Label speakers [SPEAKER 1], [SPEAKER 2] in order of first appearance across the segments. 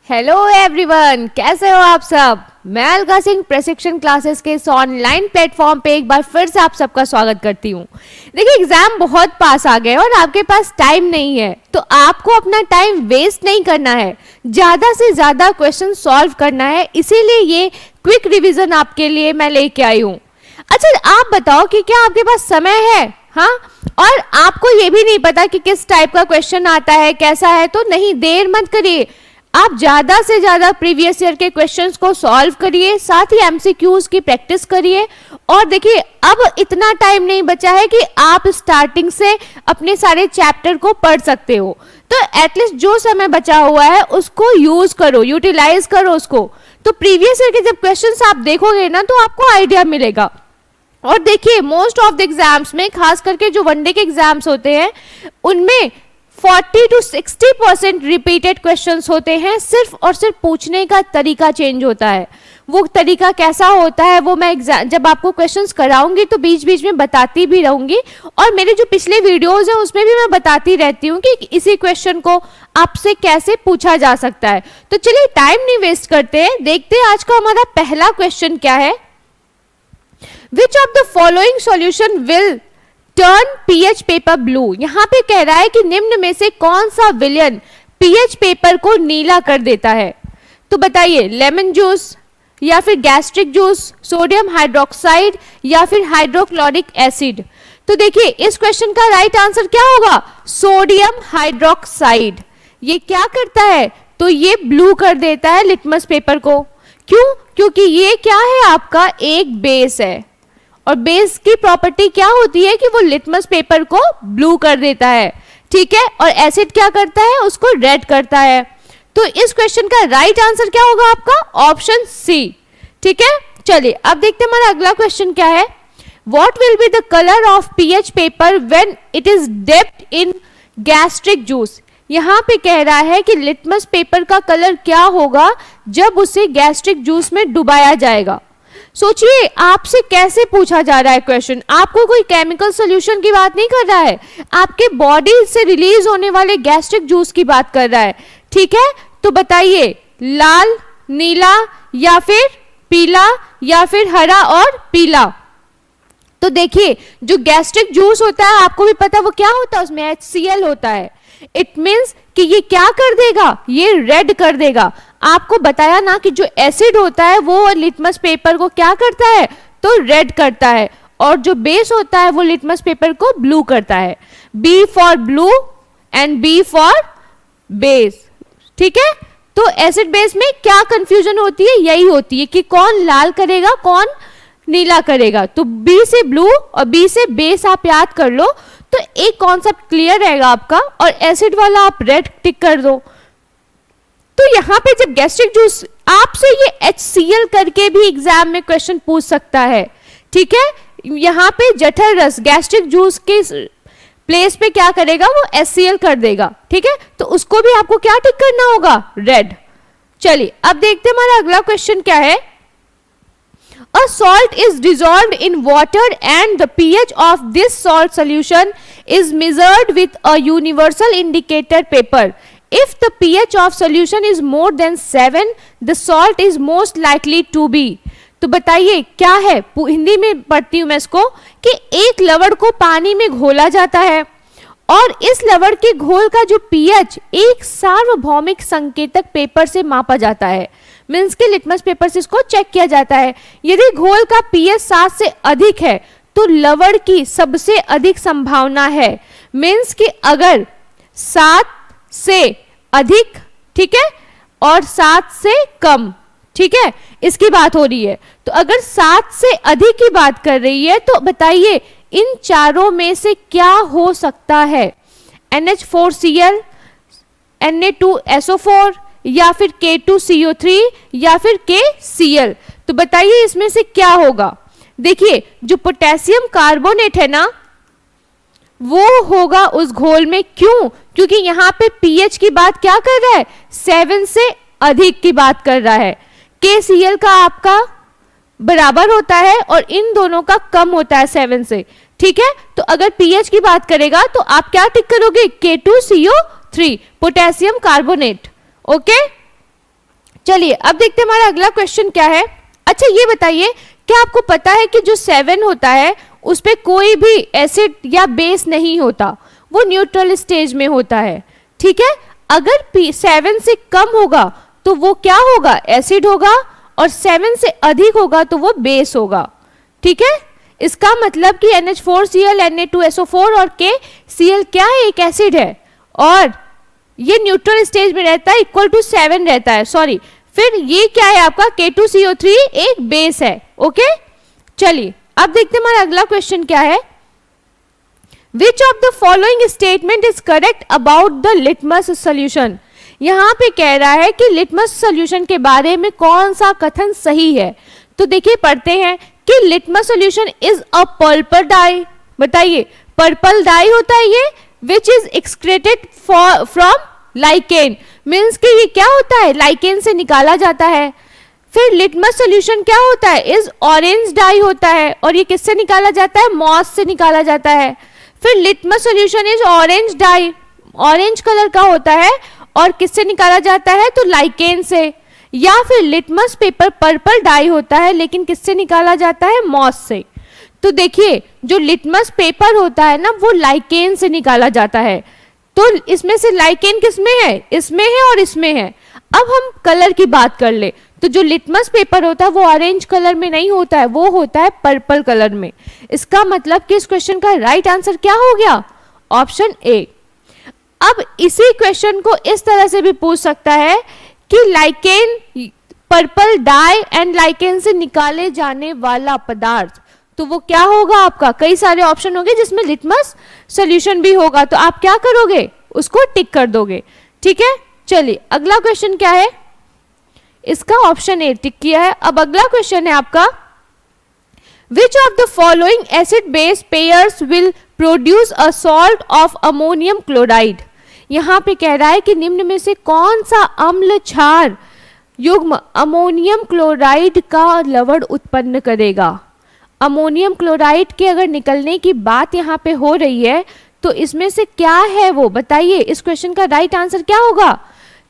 [SPEAKER 1] Hello everyone, कैसे हो आप सब। मैं अलका सिंह प्रशिक्षण क्लासेस के इस ऑनलाइन प्लेटफॉर्म पे एक बार फिर से आप सबका स्वागत करती हूँ। देखिए, एग्जाम बहुत पास आ गए और आपके पास टाइम नहीं है, तो आपको अपना टाइम वेस्ट नहीं करना है, ज़्यादा से ज़्यादा क्वेश्चन सॉल्व करना है। इसीलिए ये क्विक रिविजन आपके लिए मैं लेके आई हूँ। अच्छा, आप बताओ कि क्या आपके पास समय है? हाँ, और आपको ये भी नहीं पता कि किस टाइप का क्वेश्चन आता है, कैसा है, तो नहीं, देर मत करिए। आप ज्यादा से ज्यादा प्रीवियस ईयर के क्वेश्चंस को सॉल्व करिए, साथ ही एमसीक्यूज की प्रैक्टिस करिए। और देखिए, अब इतना टाइम नहीं बचा है कि आप स्टार्टिंग से अपने सारे चैप्टर को पढ़ सकते हो, तो एटलीस्ट जो समय बचा हुआ है उसको यूज करो, यूटिलाइज करो उसको। तो प्रीवियस ईयर के जब क्वेश्चंस आप देखोगे ना, तो आपको आइडिया मिलेगा। और देखिए, मोस्ट ऑफ द एग्जाम्स में, खास करके जो वनडे के एग्जाम्स होते हैं, उनमें 40 to 60% रिपीटेड क्वेश्चंस होते हैं। सिर्फ और सिर्फ पूछने का तरीका चेंज होता है। वो तरीका कैसा होता है वो मैं जब आपको क्वेश्चंस कराऊंगी तो बीच बीच में बताती भी रहूंगी। और मेरे जो पिछले वीडियोस हैं उसमें भी मैं बताती रहती हूँ कि इसी क्वेश्चन को आपसे कैसे पूछा जा सकता है। तो चलिए, टाइम नहीं वेस्ट करते हैं, देखते हैं आज का हमारा पहला क्वेश्चन क्या है। विच of the following solution will turn pH paper blue. यहां पे कह रहा है कि निम्न में से कौन सा विलयन पीएच पेपर को नीला कर देता है। तो बताइए, लेमन जूस या फिर गैस्ट्रिक जूस, सोडियम हाइड्रोक्साइड या फिर हाइड्रोक्लोरिक एसिड। तो देखिए, इस क्वेश्चन का राइट आंसर क्या होगा? Sodium hydroxide. ये क्या करता है? तो ये ब्लू कर देता है लिटमस पेपर को। क्यों? क्योंकि ये क्या है, आपका एक बेस है, और बेस की प्रॉपर्टी क्या होती है कि वो लिटमस पेपर को ब्लू कर देता है, ठीक है। और एसिड क्या करता है? उसको रेड करता है। तो इस क्वेश्चन का राइट आंसर क्या होगा आपका? ऑप्शन सी, ठीक है। चलिए, अब देखते हैं हमारा अगला क्वेश्चन क्या है। What will be the colour of pH paper when it is dipped in gastric juice. यहां पे कह रहा है कि लिटमस पेपर का कलर क्या होगा जब उसे गैस्ट्रिक जूस में डुबाया जाएगा। सोचिए, आपसे कैसे पूछा जा रहा है क्वेश्चन। आपको कोई केमिकल सॉल्यूशन की बात नहीं कर रहा है, आपके बॉडी से रिलीज होने वाले गैस्ट्रिक जूस की बात कर रहा है, ठीक है। तो बताइए, लाल, नीला या फिर पीला या फिर हरा और पीला। तो देखिए, जो गैस्ट्रिक जूस होता है, आपको भी पता है वो क्या होता है, उसमें HCl होता है। इट मीन्स कि ये क्या कर देगा? ये रेड कर देगा। आपको बताया ना कि जो एसिड होता है वो लिटमस पेपर को क्या करता है? तो रेड करता है, और जो बेस होता है वो लिटमस पेपर को ब्लू करता है। B for blue and B for base, ठीक है। तो एसिड बेस में क्या कंफ्यूजन होती है? यही होती है कि कौन लाल करेगा, कौन नीला करेगा। तो बी से ब्लू और बी से बेस आप याद कर लो, तो एक कॉन्सेप्ट क्लियर रहेगा आपका। और एसिड वाला आप रेड टिक कर दो। तो यहाँ पे जब गैस्ट्रिक जूस, आपसे ये HCl करके भी एग्जाम में क्वेश्चन पूछ सकता है, ठीक है। यहाँ पे जठर रस गैस्ट्रिक जूस के प्लेस पे क्या करेगा? वो HCl कर देगा, ठीक है। तो उसको भी आपको क्या टिक करना होगा? रेड। चलिए, अब देखते हैं हमारा अगला क्वेश्चन क्या है। A salt is dissolved in water and the pH of this salt solution is measured with a universal indicator paper. If the pH of solution is more than 7, the salt is most likely to be. तो बताइए क्या है? हिंदी में पढ़ती हूँ मैं इसको, कि एक लवण को पानी में घोला जाता है और इस लवण के घोल का जो pH एक सार्वभौमिक संकेतक पेपर से मापा जाता है। मीन्स के लिटमस पेपर से इसको चेक किया जाता है। यदि घोल का pH 7 से अधिक है तो लवण की सबसे अधिक संभावना है। मीन्स कि अगर 7 से अधिक, ठीक है, और 7 से कम, ठीक है, इसकी बात हो रही है। तो अगर 7 से अधिक की बात कर रही है तो बताइए इन चारों में से क्या हो सकता है? NH4Cl, Na2SO4 या फिर K2CO3 या फिर KCl। तो बताइए इसमें से क्या होगा? देखिए, जो पोटेशियम कार्बोनेट है ना, वो होगा उस घोल में। क्यों? क्योंकि यहाँ पे pH की बात क्या कर रहा है? 7 से अधिक की बात कर रहा है। KCl का आपका बराबर होता है और इन दोनों का कम होता है 7 से, ठीक है। तो अगर pH की बात करेगा तो आप क्या टिक करोगे? K2CO3, potassium carbonate, okay. चलिए अब देखते हैं हमारा अगला क्वेश्चन क्या है। अच्छा ये बताइए, क्या आपको पता है कि जो 7 होता है उस पे कोई भी एसिड या बेस नहीं होता, वो न्यूट्रल स्टेज में होता है। ठीक है, अगर P7 से कम होगा तो वो क्या होगा, एसिड होगा, और 7 से अधिक होगा तो वो बेस होगा। ठीक है, इसका मतलब कि NH4Cl Na2SO4 और KCl क्या है, एक एसिड है और ये न्यूट्रल स्टेज में रहता है, इक्वल टू 7 रहता है, सॉरी। फिर ये क्या है आपका K2CO3 एक बेस है। ओके, चलिए अब देखते हैं हमारा अगला क्वेश्चन क्या है। Which of the following statement is correct about the litmus solution? यहाँ पे कह रहा है कि लिटमस सॉल्यूशन के बारे में कौन सा कथन सही है। तो देखिए पढ़ते हैं कि litmus solution is a purple dye. बताइए, पर्पल डाई होता है ये, which is excreted from lichen, means कि ये क्या होता है, लाइकेन से निकाला जाता है। फिर लिटमस सॉल्यूशन क्या होता है, इज ऑरेंज डाई होता है, और ये किससे निकाला जाता है, मॉस से निकाला जाता है। फिर litmus solution is orange dye, orange colour का होता है और किससे निकाला जाता है, तो लाइकेन से। या फिर लिटमस पेपर पर्पल डाई होता है लेकिन किससे निकाला जाता है, मॉस से। तो देखिए जो लिटमस पेपर होता है ना वो लाइकेन से निकाला जाता है। तो इसमें से लाइकेन किसमें है, इसमें है और इसमें है। अब हम कलर की बात कर ले तो जो लिटमस पेपर होता है वो ऑरेंज कलर में नहीं होता है, वो होता है पर्पल कलर में। इसका मतलब कि इस क्वेश्चन का राइट आंसर क्या हो गया, ऑप्शन ए। अब इसी क्वेश्चन को इस तरह से भी पूछ सकता है कि lichen, purple dye and lichen से निकाले जाने वाला पदार्थ, तो वो क्या होगा आपका, कई सारे ऑप्शन होंगे जिसमें लिटमस सॉल्यूशन भी होगा, तो आप क्या करोगे, उसको टिक कर दोगे। ठीक है, चलिए अगला क्वेश्चन क्या है, इसका ऑप्शन ए टिक किया है। अब अगला क्वेश्चन है आपका, Which of the following acid base pairs will produce a salt of ammonium chloride? यहाँ पे कह रहा है कि निम्न में से कौन सा अम्ल क्षार युग्म अमोनियम क्लोराइड का लवण उत्पन्न करेगा। अमोनियम क्लोराइड के अगर निकलने की बात यहाँ पे हो रही है तो इसमें से क्या है वो बताइए, इस क्वेश्चन का राइट आंसर क्या होगा।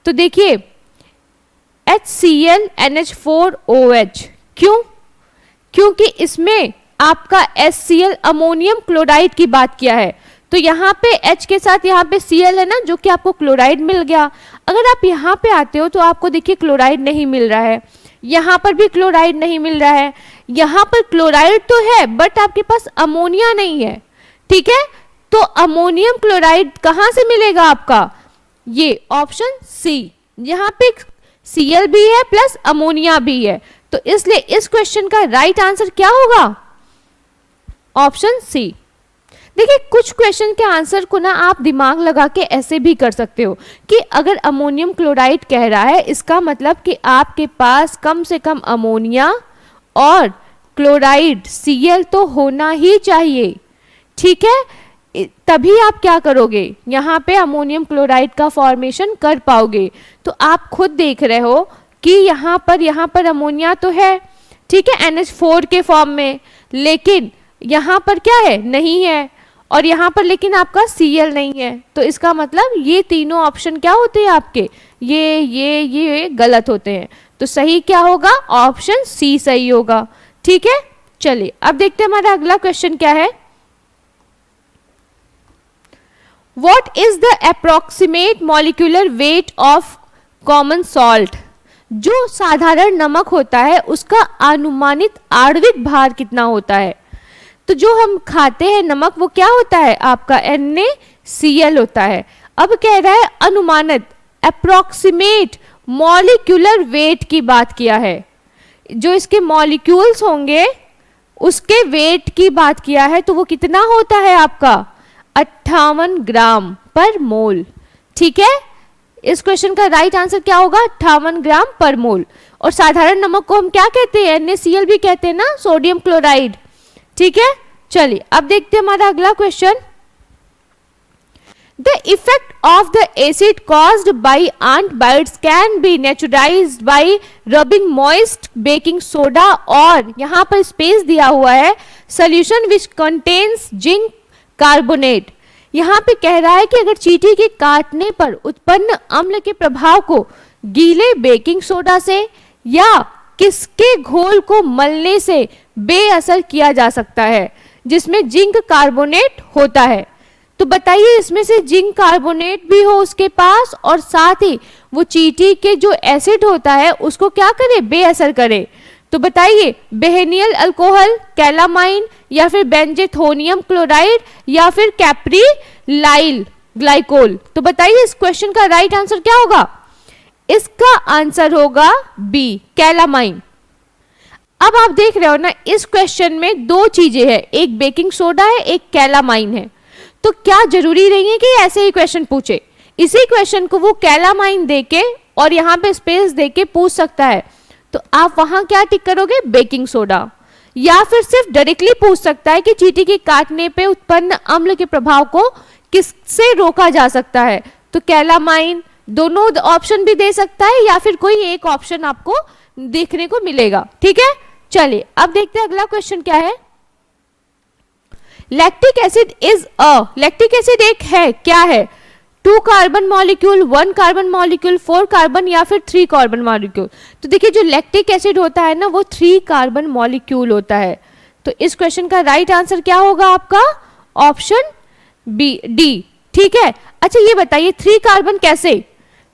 [SPEAKER 1] तो देखिए HCl NH4OH, क्यों, क्योंकि इसमें आपका HCl अमोनियम क्लोराइड की बात किया है। तो यहाँ पे H के साथ यहाँ पे Cl है ना, जो कि आपको क्लोराइड मिल गया। अगर आप यहाँ पे आते हो तो आपको देखिए क्लोराइड नहीं मिल रहा है, यहाँ पर भी क्लोराइड नहीं मिल रहा है, यहाँ पर क्लोराइड तो है बट आपके पास अमोनिया नहीं है। ठीक है, तो अमोनियम क्लोराइड कहाँ से मिलेगा आपका, ये ऑप्शन सी, यहाँ पे Cl भी है प्लस अमोनिया भी है, तो इसलिए इस क्वेश्चन का राइट आंसर क्या होगा, ऑप्शन सी। देखिए कुछ क्वेश्चन के आंसर को ना आप दिमाग लगा के ऐसे भी कर सकते हो कि अगर अमोनियम क्लोराइड कह रहा है इसका मतलब कि आपके पास कम से कम अमोनिया और क्लोराइड Cl तो होना ही चाहिए। ठीक है, तभी आप क्या करोगे, यहाँ पे अमोनियम क्लोराइड का फॉर्मेशन कर पाओगे। तो आप खुद देख रहे हो कि यहाँ पर अमोनिया तो है, ठीक है, NH4 के फॉर्म में, लेकिन यहाँ पर क्या है, नहीं है, और यहाँ पर लेकिन आपका Cl नहीं है। तो इसका मतलब ये तीनों ऑप्शन क्या होते हैं आपके, ये गलत होते हैं। तो सही क्या होगा, ऑप्शन सी सही होगा। ठीक है, चलिए अब देखते हैं हमारा अगला क्वेश्चन क्या है। What is the approximate molecular weight of common salt? जो साधारण नमक होता है उसका अनुमानित आणविक भार कितना होता है। तो जो हम खाते हैं नमक वो क्या होता है आपका NaCl होता है। अब कह रहा है अनुमानित, अप्रोक्सीमेट मॉलिक्यूलर वेट की बात किया है, जो इसके मॉलिक्यूल्स होंगे उसके वेट की बात किया है, तो वो कितना होता है आपका 58 ग्राम पर मोल। ठीक है, इस क्वेश्चन का राइट आंसर क्या होगा, 58 ग्राम पर मोल। और साधारण नमक को हम क्या कहते हैं, NaCl भी कहते हैं ना, सोडियम क्लोराइड। ठीक है, चलिए अब देखते हैं हमारा अगला question. The effect of the acid caused by ant bites can be neutralised by rubbing moist baking soda, और यहाँ पर स्पेस दिया हुआ है solution which contains zinc carbonate. यहाँ पे कह रहा है कि अगर चींटी के काटने पर उत्पन्न अम्ल के प्रभाव को गीले बेकिंग सोडा से या किसके घोल को मलने से बेअसर किया जा सकता है जिसमें जिंक कार्बोनेट होता है? तो बताइए इसमें से जिंक कार्बोनेट भी हो उसके पास और साथ ही वो चींटी के जो एसिड होता है उसको क्या करे, बेअसर करे। तो बताइए बेहेनियल अल्कोहल, कैलामाइन, या फिर बेंजेथोनियम क्लोराइड, या फिर कैप्रीलाइल ग्लाइकोल। तो बताइए इस क्वेश्चन का राइट आंसर क्या होगा? इसका आंसर होगा बी, कैलामाइन। अब आप देख रहे हो ना इस क्वेश्चन में दो चीजें हैं, एक बेकिंग सोडा है, एक कैलामाइन है। तो क्या जरूरी नहीं है कि ऐसे ही क्वेश्चन पूछे? इसी क्वेश्चन को वो कैलामाइन देके और यहाँ पे स्पेस देके पूछ सकता है, तो आप वहां क्या टिक करोगे? Baking soda. या फिर सिर्फ डायरेक्टली पूछ सकता है कि चींटी के काटने पे उत्पन्न अम्ल के प्रभाव को किससे रोका जा सकता है? तो कैलामाइन, दोनों ऑप्शन भी दे सकता है या फिर कोई एक ऑप्शन आपको देखने को मिलेगा। ठीक है, चलिए अब देखते हैं अगला क्वेश्चन क्या है। लैक्टिक एसिड लैक्टिक एसिड एक है, क्या है? 2 carbon molecule, 1 carbon molecule, 4 carbon, या फिर 3 कार्बन मॉलिक्यूल। तो देखिए जो लैक्टिक एसिड होता है ना वो 3 कार्बन मॉलिक्यूल होता है। तो इस क्वेश्चन का राइट आंसर क्या होगा आपका? Option B, D. ठीक है, अच्छा ये बताइए 3 कार्बन कैसे?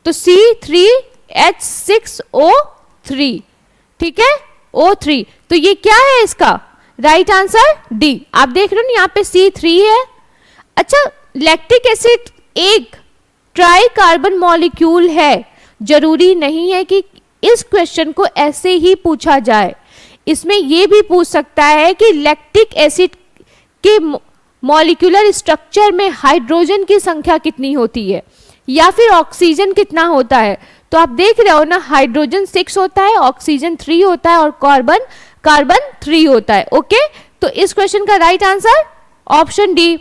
[SPEAKER 1] तो C3H6O3, ठीक है, O3। तो ये क्या है इसका राइट आंसर? डी। आप देख रहे हो ना यहाँ पे C3 है। अच्छा लैक्टिक एसिड एक ट्राई कार्बन मॉलिक्यूल है, जरूरी नहीं है कि इस क्वेश्चन को ऐसे ही पूछा जाए। इसमें यह भी पूछ सकता है कि लैक्टिक एसिड के मॉलिक्यूलर स्ट्रक्चर में हाइड्रोजन की संख्या कितनी होती है या फिर ऑक्सीजन कितना होता है। तो आप देख रहे हो ना हाइड्रोजन 6 होता है, ऑक्सीजन 3 होता है और कार्बन 3 होता है। ओके, तो इस क्वेश्चन का राइट आंसर ऑप्शन डी।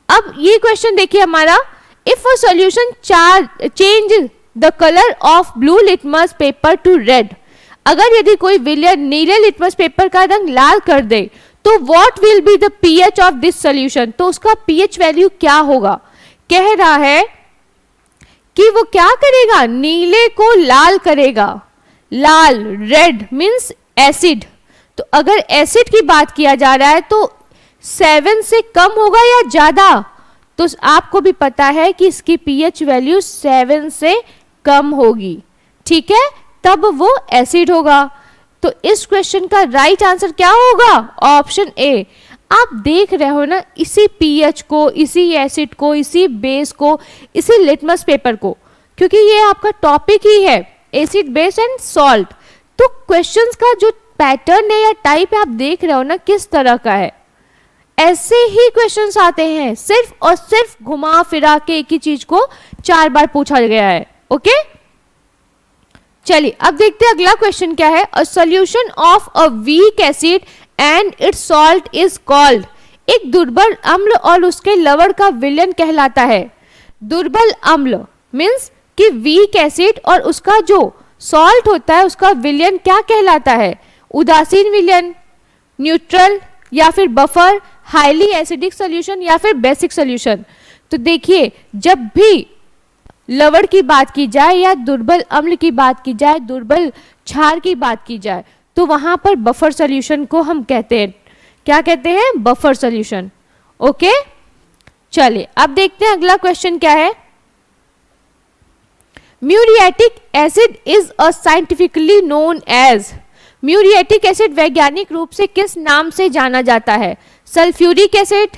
[SPEAKER 1] अब ये क्वेश्चन देखिए हमारा, if a solution change the colour of blue litmus paper two red, अगर यदि कोई विलयन नीले लिटमस पेपर का रंग लाल कर दे तो what will be the pH of this solution? तो उसका पीएच वैल्यू क्या होगा? कह रहा है कि वो क्या करेगा, नीले को लाल करेगा। लाल, रेड मींस एसिड। तो अगर एसिड की बात किया जा रहा है तो 7 से कम होगा या ज्यादा? तो आपको भी पता है कि इसकी पीएच वैल्यू 7 से कम होगी, ठीक है, तब वो एसिड होगा। तो इस क्वेश्चन का राइट आंसर क्या होगा? Option A. आप देख रहे हो ना इसी पीएच को, इसी एसिड को, इसी बेस को, इसी लिटमस पेपर को, क्योंकि ये आपका टॉपिक ही है एसिड, बेस एंड सॉल्ट। तो क्वेश्चंस का जो पैटर्न है या टाइप है आप देख रहे हो ना किस तरह का है। ऐसे ही क्वेश्चंस आते हैं, सिर्फ और सिर्फ घुमा फिरा के एक ही चीज को 4 बार पूछा गया है। ओके, चलिए अब देखते हैं अगला क्वेश्चन क्या है। अ solution of a weak acid and it's salt is called. एक दुर्बल अम्ल और उसके लवण का विलयन कहलाता है। दुर्बल अम्ल मीन्स कि वीक एसिड और उसका जो सॉल्ट होता है उसका विलयन क्या कहलाता है? उदासीन विलयन, न्यूट्रल, या फिर बफर, हाईली एसिडिक सॉल्यूशन, या फिर बेसिक सॉल्यूशन। तो देखिए जब भी लवण की बात की जाए या दुर्बल अम्ल की बात की जाए, दुर्बल क्षार की बात की जाए, तो वहां पर बफर सॉल्यूशन को हम कहते हैं, क्या कहते हैं? Buffer solution. ओके, चलिए अब देखते हैं अगला क्वेश्चन क्या है। Muriatic acid is a scientifically known as. Muriatic acid वैज्ञानिक रूप से किस नाम से जाना जाता है? सल्फ्यूरिक एसिड,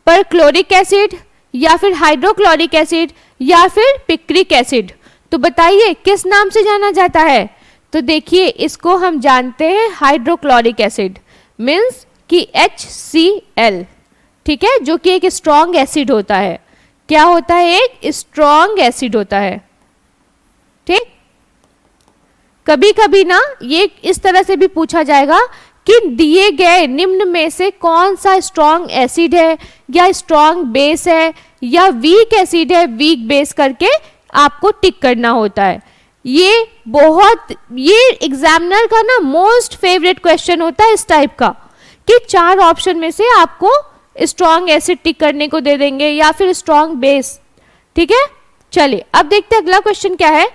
[SPEAKER 1] परक्लोरिक एसिड, या फिर हाइड्रोक्लोरिक एसिड, या फिर पिक्रिक एसिड। तो बताइए किस नाम से जाना जाता है? तो देखिए इसको हम जानते हैं हाइड्रोक्लोरिक एसिड, मीन्स कि HCl, ठीक है, जो कि एक स्ट्रॉन्ग एसिड होता है। क्या होता है? एक स्ट्रॉन्ग एसिड होता है। ठीक, कभी कभी ना ये इस तरह से भी पूछा जाएगा कि दिए गए निम्न में से कौन सा स्ट्रॉन्ग एसिड है या स्ट्रॉन्ग बेस है या वीक एसिड है, वीक बेस करके आपको टिक करना होता है। ये एग्जामिनर का ना मोस्ट फेवरेट क्वेश्चन होता है इस टाइप का, कि 4 ऑप्शन में से आपको स्ट्रॉन्ग एसिड टिक करने को दे देंगे या फिर स्ट्रॉन्ग बेस। ठीक है, चलिए अब देखते हैं अगला क्वेश्चन क्या है।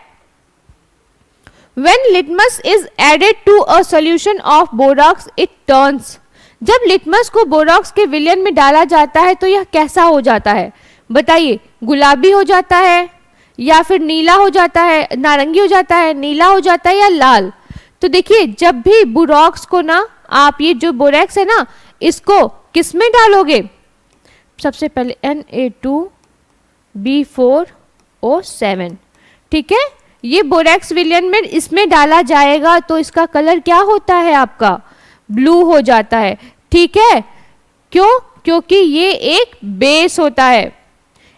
[SPEAKER 1] When litmus is added to a solution of borax it turns. जब लिटमस को बोरॉक्स के विलयन में डाला जाता है तो यह कैसा हो जाता है? बताइए, गुलाबी हो जाता है या फिर नीला हो जाता है, नारंगी हो जाता है, नीला हो जाता है या लाल? तो देखिए, जब भी बोरॉक्स को ना आप ये जो बोरेक्स है ना, इसको किस में डालोगे? सबसे पहले Na2B4O7, ठीक है, ये बोरेक्स विलयन में इसमें डाला जाएगा तो इसका कलर क्या होता है आपका? ब्लू हो जाता है, ठीक है। क्यों? क्योंकि ये एक बेस होता है,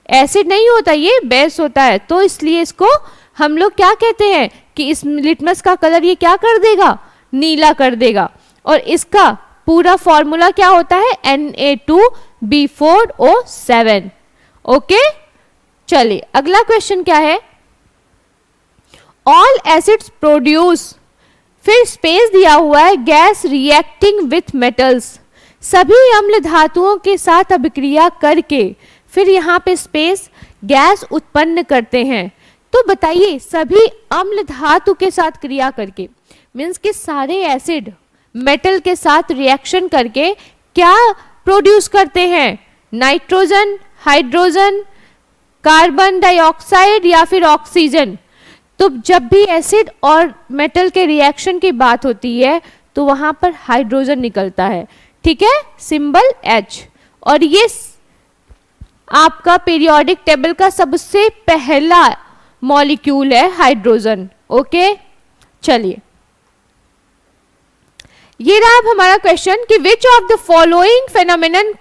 [SPEAKER 1] एसिड नहीं होता, ये बेस होता है, तो इसलिए इसको हम लोग क्या कहते हैं कि इस लिटमस का कलर ये क्या कर देगा? नीला कर देगा। और इसका पूरा फॉर्मूला क्या होता है? Na2B4O7। ओके, चलिए अगला क्वेश्चन क्या है? ऑल एसिड्स प्रोड्यूस, फिर स्पेस दिया हुआ है, गैस रिएक्टिंग विथ मेटल्स, सभी अम्ल धातुओं के साथ अभिक्रिया करके फिर यहाँ पे स्पेस गैस उत्पन्न करते हैं। तो बताइए, सभी अम्ल धातु के साथ क्रिया करके मीन्स कि सारे एसिड मेटल के साथ रिएक्शन करके क्या प्रोड्यूस करते हैं? नाइट्रोजन, हाइड्रोजन, कार्बन डाइऑक्साइड या फिर ऑक्सीजन। तो जब भी एसिड और मेटल के रिएक्शन की बात होती है तो वहां पर हाइड्रोजन निकलता है, ठीक है, सिंबल H। और ये आपका पीरियोडिक टेबल का सबसे पहला मॉलिक्यूल है हाइड्रोजन। ओके, चलिए ये रहा अब हमारा क्वेश्चन कि which of the following phenomenon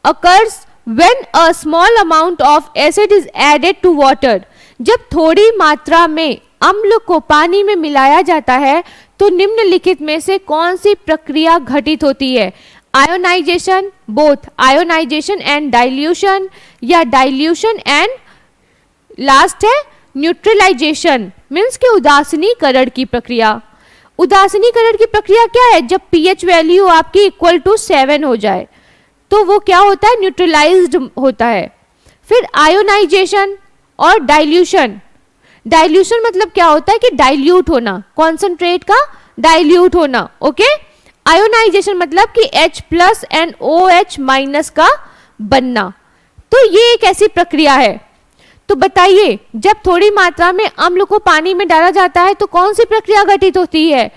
[SPEAKER 1] occurs when a small amount of acid is added to water. जब थोड़ी मात्रा में अम्ल को पानी में मिलाया जाता है तो निम्नलिखित में से कौन सी प्रक्रिया घटित होती है? Ionisation, both ionisation and dilution, या डाइल्यूशन एंड लास्ट है न्यूट्रलाइजेशन मीन्स के उदासीनीकरण की प्रक्रिया। उदासीनीकरण की प्रक्रिया क्या है? जब पीएच वैल्यू आपकी इक्वल टू 7 हो जाए तो वो क्या होता है? न्यूट्रलाइज्ड होता है। फिर आयोनाइजेशन और डाइल्यूशन, डाइल्यूशन मतलब क्या होता है कि डाइल्यूट होना, कॉन्सेंट्रेट का डाइल्यूट होना। ओके, आयोनाइजेशन मतलब कि H+ एंड OH- का बनना। तो ये एक ऐसी प्रक्रिया है। तो बताइए, जब थोड़ी मात्रा में अम्ल को पानी में डाला जाता है तो कौन सी प्रक्रिया घटित होती है?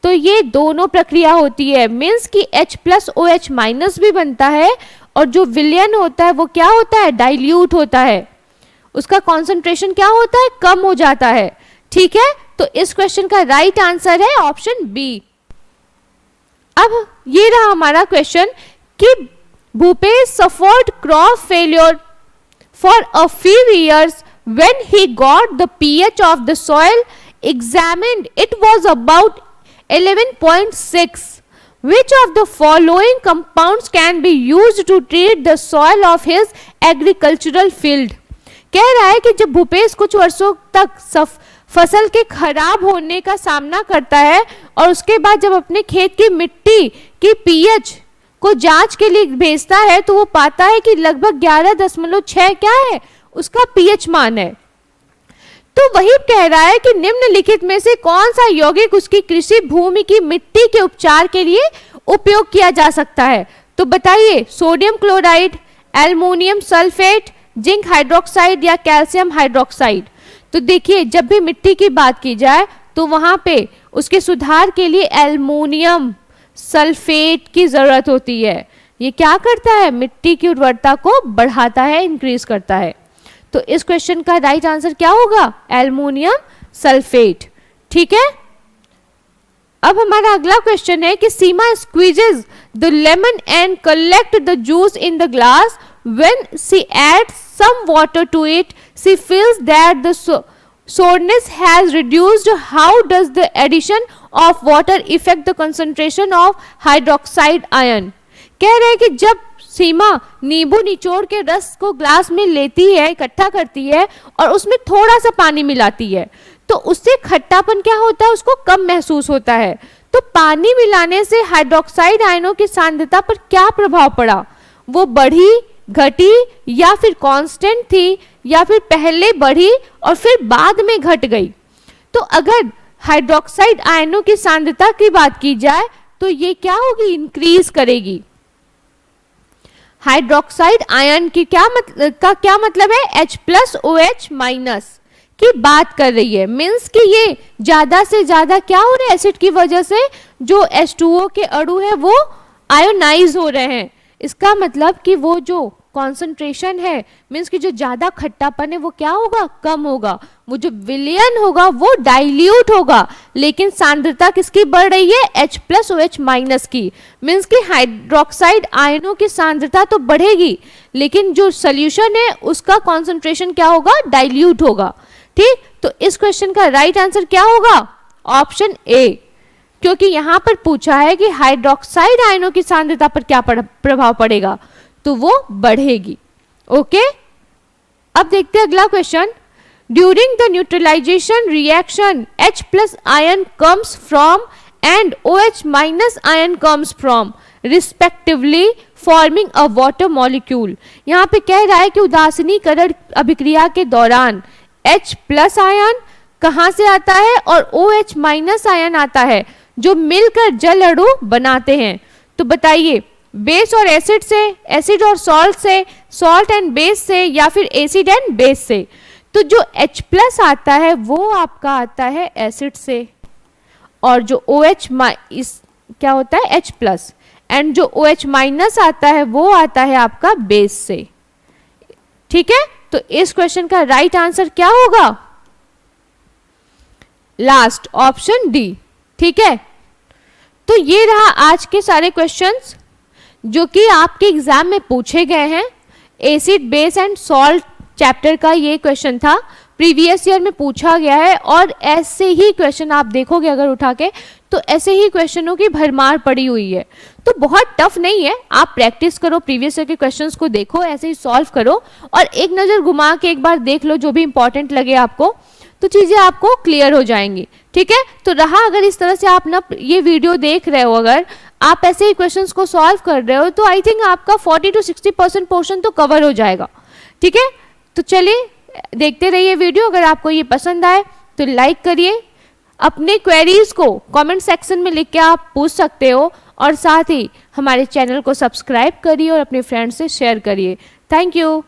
[SPEAKER 1] तो ये दोनों प्रक्रिया होती है, मीन्स कि H+ OH- भी बनता है और जो विलयन होता है वो क्या होता है? डाइल्यूट होता है, उसका कॉन्सेंट्रेशन क्या होता है? कम हो जाता है, ठीक है। तो इस क्वेश्चन का राइट आंसर है ऑप्शन बी। अब ये रहा हमारा क्वेश्चन कि Bhupesh suffered crop failure for a few years when he got the pH of the soil examined. It was about 11.6. Which of the following compounds can be used to treat the soil of his agricultural field? कह रहा है कि जब भूपेश कुछ वर्षों तक फसल के खराब होने का सामना करता है और उसके बाद जब अपने खेत की मिट्टी की पीएच को जांच के लिए भेजता है तो वो पाता है कि लगभग 11.6 क्या है उसका पीएच मान है। तो वही कह रहा है कि निम्नलिखित में से कौन सा यौगिक उसकी कृषि भूमि की मिट्टी के उपचार के लिए उपयोग किया जा सकता है? तो बताइए, sodium chloride, aluminium sulphate, zinc hydroxide या कैल्शियम हाइड्रोक्साइड। तो देखिए, जब भी मिट्टी की बात की जाए तो वहां पे उसके सुधार के लिए एल्युमिनियम सल्फेट की जरूरत होती है। ये क्या करता है? मिट्टी की उर्वरता को बढ़ाता है, इंक्रीज करता है। तो इस क्वेश्चन का राइट आंसर क्या होगा? एल्युमिनियम सल्फेट, ठीक है। अब हमारा अगला क्वेश्चन है कि Seema squeezes the lemon and collect the juice in the glass when she adds some water to it she feels that the sourness has reduced. How does the addition of water affect the concentration of hydroxide ion? कह रहे हैं कि जब सीमा नींबू निचोड़ के रस को ग्लास में लेती है, इकट्ठा करती है और उसमें थोड़ा सा पानी मिलाती है तो उससे खट्टापन क्या होता है? उसको कम महसूस होता है। तो पानी मिलाने से हाइड्रोक्साइड आयनों की सांद्रता पर क्या प्रभाव पड़ा? वो बढ़ी, घटी या फिर कांस्टेंट थी या फिर पहले बढ़ी और फिर बाद में घट गई? तो अगर हाइड्रोक्साइड आयनों की सांद्रता की बात की जाए तो ये क्या होगी, इंक्रीज करेगी। हाइड्रोक्साइड आयन की क्या मतलब है, H+OH- की बात कर रही है। मीन्स कि ये ज्यादा से ज्यादा क्या हो रहा है, एसिड की वजह से जो H2O के अणु है वो आयोनाइज हो रहे हैं। इसका मतलब कि वो जो कॉन्सेंट्रेशन है, मीन्स कि जो ज्यादा खट्टापन है वो क्या होगा, कम होगा। वो जो विलयन होगा वो डाइल्यूट होगा, लेकिन सांद्रता किसकी बढ़ रही है, H+OH- की। मीन्स कि हाइड्रोक्साइड आयनों की सांद्रता तो बढ़ेगी, लेकिन जो सोल्यूशन है उसका कॉन्सेंट्रेशन क्या होगा, डाइल्यूट होगा। ठीक, तो इस क्वेश्चन का राइट आंसर क्या होगा, ऑप्शन ए, क्योंकि यहां पर पूछा है कि हाइड्रोक्साइड आयनों की सांद्रता पर क्या प्रभाव पड़ेगा, तो वो बढ़ेगी। ओके, अब देखते हैं अगला question. During the neutralisation reaction H+ ion comes from and OH- ion comes from respectively forming a water molecule. यहाँ पे कह रहा है कि उदासीनीकरण अभिक्रिया के दौरान H+ आयन कहाँ से आता है और OH- आयन आता है, जो मिलकर जल अणु बनाते हैं। तो बताइए, बेस और एसिड से, एसिड और सॉल्ट से, सॉल्ट एंड बेस से, या फिर एसिड एंड बेस से। तो जो H+ आता है वो आपका आता है एसिड से, और जो क्या होता है, H+, एंड जो OH- आता है वो आता है आपका बेस से। ठीक है, तो इस क्वेश्चन का राइट आंसर क्या होगा, लास्ट ऑप्शन डी। ठीक है, तो ये रहा आज के सारे क्वेश्चंस जो कि आपके एग्जाम में पूछे गए हैं। Acid, base and salt chapter का ये क्वेश्चन था, प्रीवियस ईयर में पूछा गया है, और ऐसे ही क्वेश्चन आप देखोगे अगर उठा के, तो ऐसे ही क्वेश्चनों की भरमार पड़ी हुई है। तो बहुत टफ नहीं है, आप प्रैक्टिस करो, प्रीवियस ईयर के क्वेश्चंस को देखो, ऐसे ही सॉल्व करो, और एक नज़र घुमा के एक बार देख लो जो भी इंपॉर्टेंट लगे आपको, तो चीज़ें आपको क्लियर हो जाएंगी। ठीक है, तो रहा अगर इस तरह से आप ना ये वीडियो देख रहे हो, अगर आप ऐसे ही क्वेश्चंस को सॉल्व कर रहे हो, तो आई थिंक आपका 40 to 60% पोर्शन तो कवर हो जाएगा। ठीक है, तो चलिए देखते रहिए वीडियो। अगर आपको ये पसंद आए तो लाइक करिए, अपने क्वेरीज को कमेंट सेक्शन में लिख के आप पूछ सकते हो, और साथ ही हमारे चैनल को सब्सक्राइब करिए और अपने फ्रेंड्स से शेयर करिए। Thank you.